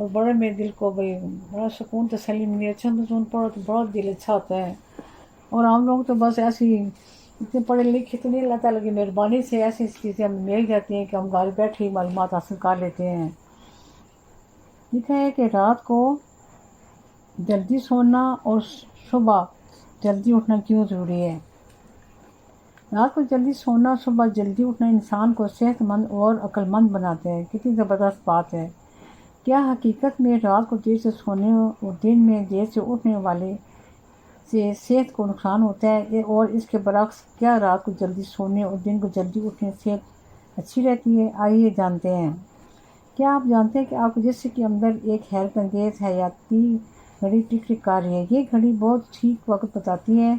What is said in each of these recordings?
اور بڑا میرے دل کو بھائی بڑا سکون تسلی ملی. اچھا مضمون پڑھو تو بڑا دل اچھا ہوتا ہے. اور ہم لوگ تو بس ایسے ہی اتنے پڑھے لکھے تو نہیں, اللہ تعالیٰ کی مہربانی سے ایسی چیزیں ہمیں مل جاتی ہیں کہ ہم گھر بیٹھے ہی معلومات حاصل کر لیتے ہیں. لکھا ہے کہ رات کو جلدی سونا اور صبح جلدی اٹھنا کیوں ضروری ہے. رات کو جلدی سونا اور صبح جلدی اٹھنا انسان کو صحت مند اور عقل مند بناتے ہیں. کتنی زبردست بات ہے. کیا حقیقت میں رات کو دیر سے سونے اور دن میں دیر سے اٹھنے والے سے صحت کو نقصان ہوتا ہے, اور اس کے برعکس کیا رات کو جلدی سونے اور دن کو جلدی اٹھنے سے صحت اچھی رہتی ہے؟ آئیے جانتے ہیں. کیا آپ جانتے ہیں کہ آپ کے جسم کے اندر ایک حیرت انگیز حیاتی گھڑی ٹک ٹک کر رہی ہے. یہ گھڑی بہت ٹھیک وقت بتاتی ہے.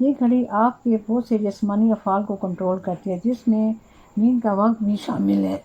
یہ گھڑی آپ کے بہت سے جسمانی افعال کو کنٹرول کرتی ہے, جس میں نیند کا وقت بھی شامل ہے.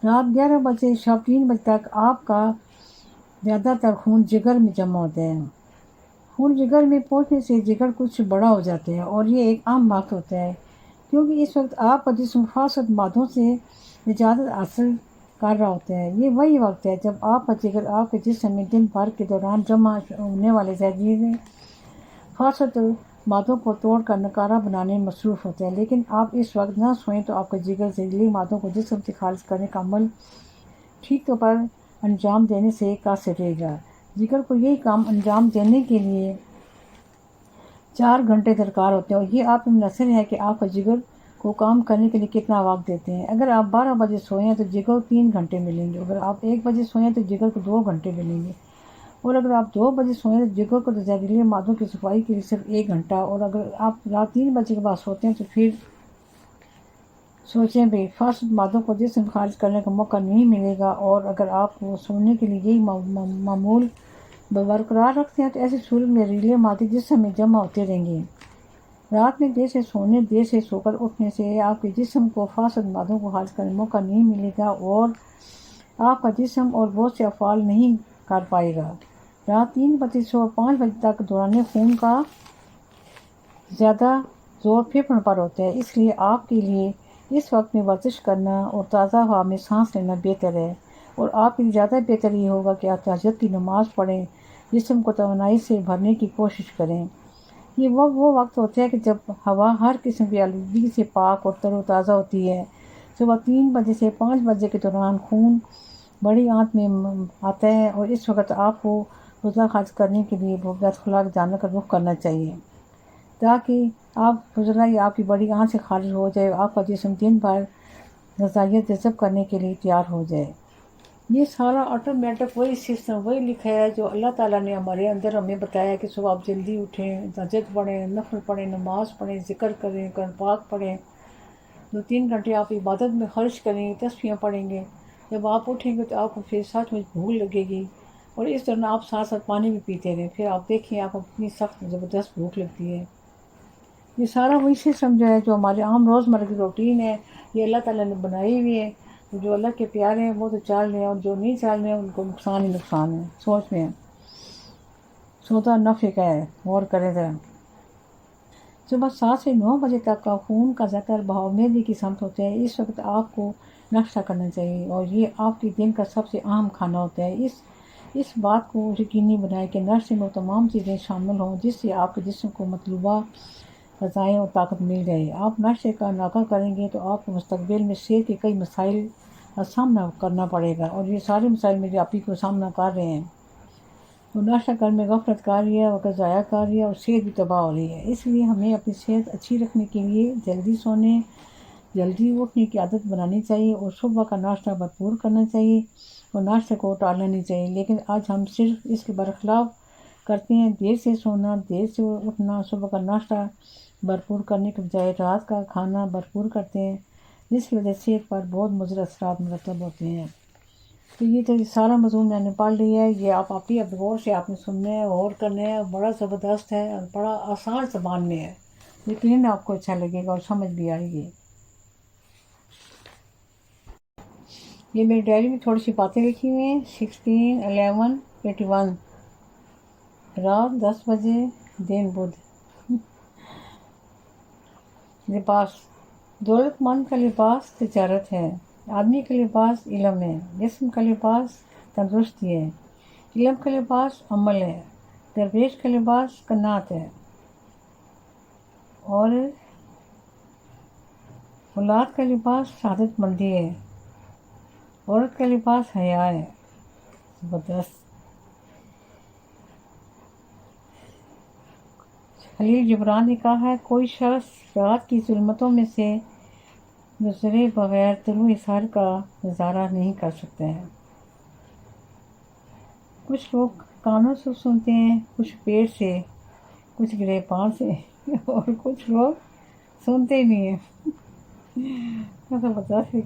رات 11 بجے شام 3 بجے تک آپ کا زیادہ تر خون جگر میں جمع ہوتا ہے. خون جگر میں پہنچنے سے جگر کچھ بڑا ہو جاتا ہے, اور یہ ایک عام بات ہوتا ہے کیونکہ اس وقت آپ کا جسم فاسد مادوں سے نجات حاصل کر رہا ہوتا ہے. یہ وہی وقت ہے جب آپ کا جگر آپ کے جسم میں دن بھر کے دوران جمع ہونے والے زہریلے فاسد مادوں کو توڑ کر نکارہ بنانے میں مصروف ہوتے ہیں. لیکن آپ اس وقت نہ سوئیں تو آپ کا جگر زہریلی مادوں کو جسم سے خارج کرنے کا عمل ٹھیک طور پر انجام دینے سے قاصر رہے گا. جگر کو یہی کام انجام دینے کے لیے 4 گھنٹے درکار ہوتے ہیں, اور یہ آپ پر منحصر ہے کہ آپ کا جگر کو کام کرنے کے لیے کتنا وقت دیتے ہیں. اگر آپ 12 بجے سوئیں ہیں تو جگر کو 3 گھنٹے ملیں گے. اگر آپ 1 بجے سوئیں تو جگر کو 2 گھنٹے ملیں گے. اور اگر آپ 2 بجے سوئیں تو جگر کو زہریلے مادوں کی صفائی کے لیے صرف 1 گھنٹہ. اور اگر آپ رات 3 بجے کے بعد سوتے ہیں تو پھر سوچیں بھی فاسد مادوں کو جسم خارج کرنے کا موقع نہیں ملے گا. اور اگر آپ کو سونے کے لیے یہی معمول برقرار رکھتے ہیں تو ایسی صورت میں زہریلے مادے جسم میں جمع ہوتے رہیں گے. رات میں دیر سے سونے دیر سے سو کر اٹھنے سے آپ کے جسم کو فاسد مادوں کو خارج کرنے کا موقع نہیں ملے گا, اور آپ کا جسم اور بہت سے افعال نہیں کر پائے گا. رات 3 بجے سے 5 بجے تک دوران خون کا زیادہ زور پھیپھڑوں پر ہوتا ہے. اس لیے آپ کے لیے اس وقت میں ورزش کرنا اور تازہ ہوا میں سانس لینا بہتر ہے. اور آپ کے لیے زیادہ بہتر یہ ہوگا کہ آپ تہجد کی نماز پڑھیں, جسم کو توانائی سے بھرنے کی کوشش کریں. یہ وہ وقت ہوتا ہے کہ جب ہوا ہر قسم کی آلودگی سے پاک اور تر و تازہ ہوتی ہے. صبح 3 بجے سے 5 بجے کے دوران خون بڑی آنت میں آتا ہے, اور اس وقت آپ کو فضلہ خارج کرنے کے لیے بیت خلا کے جانور کا رخ کرنا چاہیے تاکہ آپ فضلہ یا آپ کی بڑی آنت سے خارج ہو جائے, آپ کا جسم دن بھر غذائیت جذب کرنے کے لیے تیار ہو جائے. یہ سارا آٹومیٹک وہی سسٹم وہی لکھا ہے جو اللہ تعالیٰ نے ہمارے اندر ہمیں بتایا کہ صبح آپ جلدی اٹھیں, تہجد پڑھیں, نفل پڑھیں, نماز پڑھیں, ذکر کریں, قرآن پاک پڑھیں, 2-3 گھنٹے آپ عبادت میں خرچ کریں, تسبیحیں پڑھیں گے. جب آپ اٹھیں گے تو آپ کو پھر ساتھ میں بھوک لگے گی, اور اس طرح آپ ساتھ ساتھ پانی بھی پیتے رہیں. پھر آپ دیکھیں آپ کو کتنی سخت زبردست بھوک لگتی ہے. یہ سارا وہی سسٹم جو ہے جو ہمارے عام روزمرہ کی روٹین ہے, یہ اللہ تعالیٰ نے بنائی ہوئی ہے. جو اللہ کے پیارے ہیں وہ تو چال رہے ہیں, اور جو نہیں چال رہے ہیں ان کو نقصان ہی نقصان ہے. سوچ میں سودا نفع کا ہے, غور کریں ذرا. صبح 7 سے 9 بجے تک کا خون کا زیادہ بہاؤ معدے کی سمت ہوتا ہے. اس وقت آپ کو ناشتہ کرنا چاہیے, اور یہ آپ کے دن کا سب سے اہم کھانا ہوتا ہے. اس بات کو یقینی بنائیں کہ ناشتے میں وہ تمام چیزیں شامل ہوں جس سے آپ کے جسم کو مطلوبہ غذائیں اور طاقت مل جائے. آپ ناشتے کا انعقاد کریں گے تو آپ کو مستقبل میں صحت کے کئی مسائل کا سامنا کرنا پڑے گا, اور یہ سارے مسائل میرے آپ ہی کو سامنا کر رہے ہیں. تو ناشتہ کرنے میں غفلت کر رہی ہے, وقت ضائع کر رہی ہے, اور صحت بھی تباہ ہو رہی ہے. اس لیے ہمیں اپنی صحت اچھی رکھنے کے لیے جلدی سونے جلدی اٹھنے کی عادت بنانی چاہیے, اور صبح کا ناشتہ بھرپور کرنا چاہیے, اور ناشتے کو ٹالنا نہیں چاہیے. لیکن آج ہم صرف اس کے برخلاف کرتے ہیں, دیر سے سونا, دیر سے اٹھنا, صبح کا ناشتہ بھرپور کرنے کے بجائے رات کا کھانا بھرپور کرتے ہیں, جس کی وجہ سے صحت پر بہت مضر اثرات مرتب ہوتے ہیں. تو یہ تو سارا مضمون میں نے پڑھ لیا ہے. یہ آپ ہی اب غور سے آپ نے سننا ہے, غور کرنا ہے. بڑا زبردست ہے اور بڑا آسان زبان میں ہے. یقیناً آپ کو اچھا لگے گا اور سمجھ بھی آئے گی. یہ میری ڈائری میں تھوڑی سی باتیں لکھی ہوئی ہیں. 16/11/81 رات 10 بجے دن بدھ. لباس. دولت مند کا لباس تجارت ہے. آدمی کا لباس علم ہے، جسم کا لباس تندرستی ہے، علم کا لباس عمل ہے، درویش کا لباس قناعت ہے، اور اولاد کا لباس سعادت مندی ہے، عورت کا لباس حیا ہے۔ زبردست۔ خلیل جبران نے کہا ہے، کوئی شخص رات کی ظلمتوں میں سے گزرے بغیر طلوع سحر کا نظارہ نہیں کر سکتے ہیں۔ کچھ لوگ کانوں سے سنتے ہیں، کچھ پیٹ سے، کچھ گرے پان سے، اور کچھ لوگ سنتے ہی نہیں ہیں۔ تو بتا ہے